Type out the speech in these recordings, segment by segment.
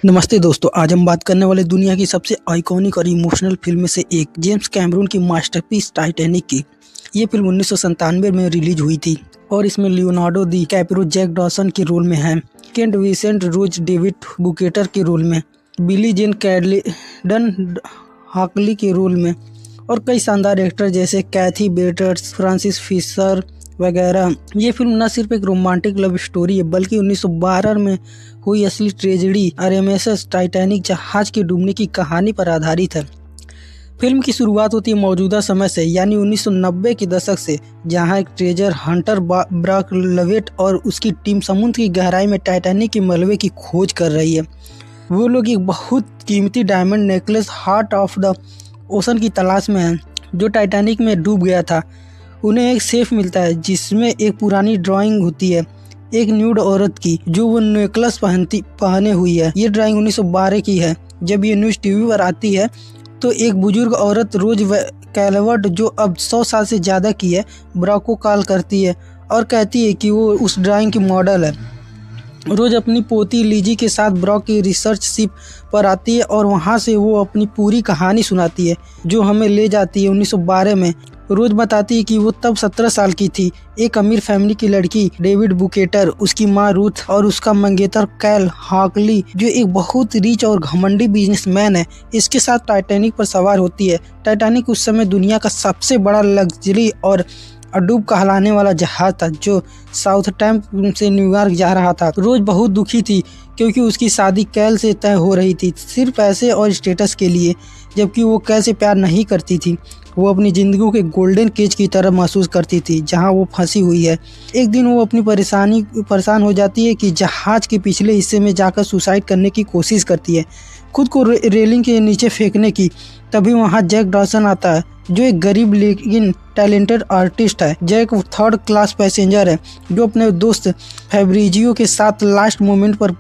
नमस्ते दोस्तों, आज हम बात करने वाले दुनिया की सबसे आइकॉनिक और इमोशनल फिल्म में से एक जेम्स कैमरून की मास्टरपीस टाइटैनिक की। ये फिल्म 1997 में रिलीज हुई थी और इसमें लियोनार्डो दी कैप्रियो जैक डॉसन के रोल में हैं, केंट विंसेंट रोज डेविड बुकेटर के रोल में, बिली जेन कैलिडन हॉकली के रोल में और कई शानदार एक्टर जैसे कैथी बेटर्स, फ्रांसिस फिशर वगैरह। ये फिल्म न सिर्फ एक रोमांटिक लव स्टोरी है बल्कि 1912 में हुई असली ट्रेजेडी आरएमएस टाइटैनिक जहाज के डूबने की कहानी पर आधारित है। फिल्म की शुरुआत होती है मौजूदा समय से यानी 1990 के दशक से, जहां एक ट्रेजर हंटर ब्राक लवेट और उसकी टीम समुद्र की गहराई में टाइटैनिक के मलबे की खोज कर रही है। वो लोग एक बहुत कीमती diamond necklace heart of the ocean की तलाश में हैं जो टाइटैनिक में डूब गया था। उन्हें एक सेफ मिलता है जिसमें एक पुरानी ड्राइंग होती है एक न्यूड औरत की जो वो नेकलेस पहने हुई है। ये ड्राइंग 1912 की है। जब ये न्यूज़ टीवी पर आती है तो एक बुजुर्ग औरत रोज कैलवर्ट जो अब 100 साल से ज़्यादा की है ब्रॉक को कॉल करती है और कहती है कि वो उस ड्राइंग की मॉडल है। रोज अपनी पोती लीजी के साथ ब्रॉक की रिसर्च शिप पर आती है और वहाँ से वो अपनी पूरी कहानी सुनाती है जो हमें ले जाती है 1912 में। रोज बताती है कि वो तब 17 साल की थी। एक अमीर फैमिली की लड़की डेविड बुकेटर, उसकी माँ रूथ और उसका मंगेतर कैल हॉकली जो एक बहुत रिच और घमंडी बिजनेसमैन है, इसके साथ टाइटैनिक पर सवार होती है। टाइटैनिक उस समय दुनिया का सबसे बड़ा लग्जरी और अडूब कहलाने वाला जहाज था जो साउथहैम्पटन से न्यूयॉर्क जा रहा था। रोज बहुत दुखी थी क्योंकि उसकी शादी कैल से तय हो रही थी सिर्फ पैसे और स्टेटस के लिए, जबकि वो कैल से प्यार नहीं करती थी। वो अपनी ज़िंदगी के गोल्डन केज की तरह महसूस करती थी जहां वो फंसी हुई है। एक दिन वो अपनी परेशान हो जाती है कि जहाज के पिछले हिस्से में जाकर सुसाइड करने की कोशिश करती है, खुद को रेलिंग के नीचे फेंकने की। तभी वहां जैक डॉसन आता है जो एक गरीब लेकिन टैलेंटेड आर्टिस्ट है। जैक 3rd क्लास पैसेंजर है जो अपने दोस्त फैब्रिजियो के साथ लास्ट मोमेंट पर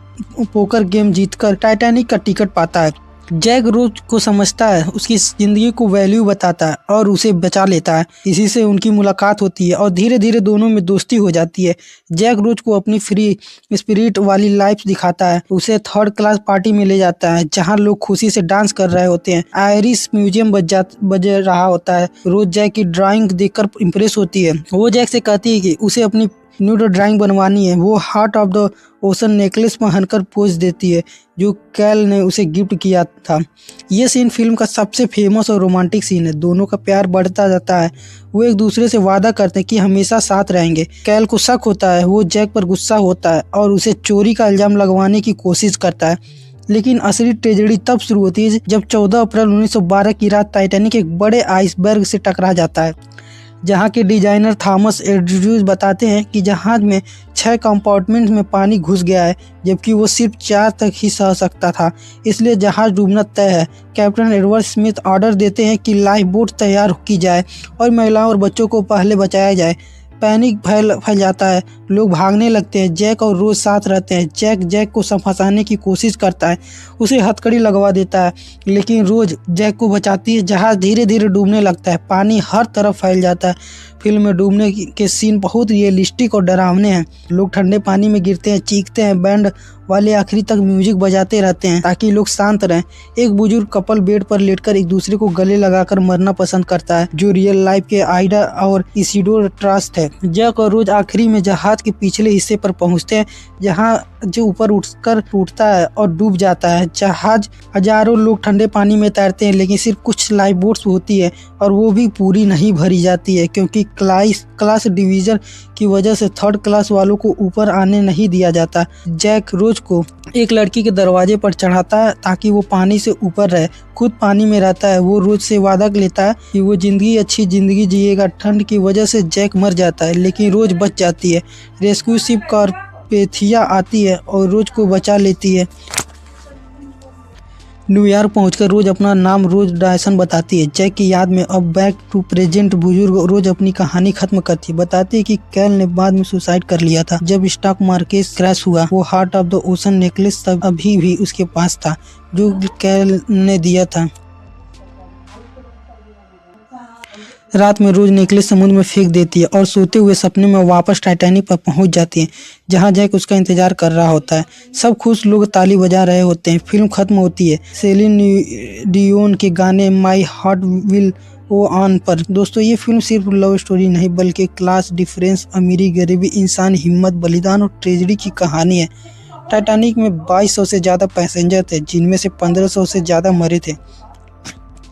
पोकर गेम जीतकर टाइटैनिक का टिकट पाता है। जैक रोज को समझता है, उसकी जिंदगी को वैल्यू बताता है और उसे बचा लेता है। इसी से उनकी मुलाकात होती है और धीरे धीरे दोनों में दोस्ती हो जाती है। जैक रोज को अपनी फ्री स्पिरिट वाली लाइफ दिखाता है, उसे 3rd क्लास पार्टी में ले जाता है जहां लोग खुशी से डांस कर रहे होते हैं। आयरिश म्यूजियम बज रहा होता है। रोज जैक की ड्राइंग देखकर इम्प्रेस होती है। वो जैक से कहती है कि उसे अपनी न्यूड ड्राइंग बनवानी है। वो heart of the ocean necklace पहनकर पोज देती है जो कैल ने उसे गिफ्ट किया था। ये सीन फिल्म का सबसे फेमस और रोमांटिक सीन है। दोनों का प्यार बढ़ता जाता है। वो एक दूसरे से वादा करते हैं कि हमेशा साथ रहेंगे। कैल को शक होता है, वो जैक पर गुस्सा होता है और उसे चोरी का इल्जाम लगवाने की कोशिश करता है। लेकिन असली ट्रेजेडी तब शुरू होती है जब 14 अप्रैल 1912 की रात टाइटैनिक एक बड़े आइसबर्ग से टकरा जाता है। जहां के डिजाइनर थॉमस एड्रयूज बताते हैं कि जहाज में 6 कंपार्टमेंट में पानी घुस गया है जबकि वो सिर्फ 4 तक ही सह सकता था, इसलिए जहाज डूबना तय है। कैप्टन एडवर्ड स्मिथ ऑर्डर देते हैं कि लाइफ बोट तैयार की जाए और महिलाओं और बच्चों को पहले बचाया जाए। पैनिक फैल जाता है, लोग भागने लगते हैं। जैक और रोज साथ रहते हैं। जैक को फंसाने की कोशिश करता है, उसे हथकड़ी लगवा देता है, लेकिन रोज जैक को बचाती है। जहाज धीरे धीरे डूबने लगता है, पानी हर तरफ फैल जाता है। फिल्म में डूबने के सीन बहुत रियलिस्टिक और डरावने हैं। लोग ठंडे पानी में गिरते हैं, चीखते हैं, बैंड वाले आखिरी तक म्यूजिक बजाते रहते हैं ताकि लोग शांत रहें। एक बुजुर्ग कपल बेड पर लेटकर एक दूसरे को गले लगाकर मरना पसंद करता है जो रियल लाइफ के आइडा और इसिडोर ट्रस्ट है। जैक और रोज आखिरी में जहाज के पिछले हिस्से पर पहुंचते हैं जहां जो ऊपर उठकर टूटता है और डूब जाता है। जहाज हजारों लोग ठंडे पानी में तैरते हैं लेकिन सिर्फ कुछ लाइफ बोट्स होती है और वो भी पूरी नहीं भरी जाती है क्योंकि क्लास डिवीजन की वजह से 3rd क्लास वालों को ऊपर आने नहीं दिया जाता। जैक रोज को एक लड़की के दरवाजे पर चढ़ाता है ताकि वो पानी से ऊपर रहे, खुद पानी में रहता है। वो रोज से वादा लेता है कि वो अच्छी जिंदगी जिएगा। ठंड की वजह से जैक मर जाता है लेकिन रोज बच जाती है। रेस्क्यू शिप कारपेथिया आती है और रोज को बचा लेती है। न्यूयॉर्क पहुंचकर रोज अपना नाम रोज डायसन बताती है। जैक की याद में अब बैक टू प्रेजेंट बुजुर्ग रोज अपनी कहानी खत्म करती है। बताती है कि कैल ने बाद में सुसाइड कर लिया था जब स्टॉक मार्केट क्रैश हुआ। वो heart of the ocean necklace तब अभी भी उसके पास था जो कैल ने दिया था। रात में रोज नेकलेस समुद्र में फेंक देती है और सोते हुए सपने में वापस टाइटैनिक पर पहुंच जाती है, जहां जैक उसका इंतजार कर रहा होता है। सब खुश लोग ताली बजा रहे होते हैं। फिल्म खत्म होती है सेलिन डियोन के गाने my heart will go on पर। दोस्तों, ये फिल्म सिर्फ लव स्टोरी नहीं बल्कि क्लास डिफरेंस, अमीरी, गरीबी, इंसान हिम्मत, बलिदान और ट्रेजेडी की कहानी है। टाइटैनिक में 2200 से ज़्यादा पैसेंजर थे, जिनमें से 1500 से ज़्यादा मरे थे,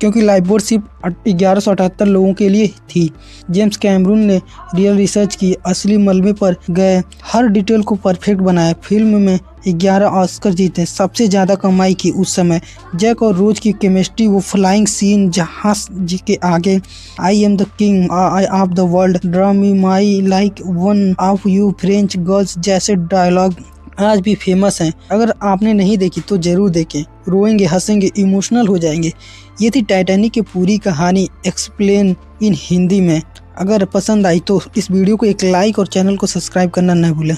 क्योंकि लाइफबोट सिर्फ 1178 लोगों के लिए थी। जेम्स कैमरून ने रियल रिसर्च की, असली मलबे पर गए, हर डिटेल को परफेक्ट बनाया। फिल्म में 11 ऑस्कर जीते, सबसे ज़्यादा कमाई की उस समय। जैक और रोज की केमिस्ट्री, वो फ्लाइंग सीन जहाज के आगे, I am the king of the world, draw me my like one of you, French girls जैसे डायलॉग आज भी फेमस हैं। अगर आपने नहीं देखी तो जरूर देखें, रोएंगे, हंसेंगे, इमोशनल हो जाएंगे। ये थी टाइटैनिक की पूरी कहानी एक्सप्लेन इन हिंदी में। अगर पसंद आई तो इस वीडियो को एक लाइक और चैनल को सब्सक्राइब करना न भूलें।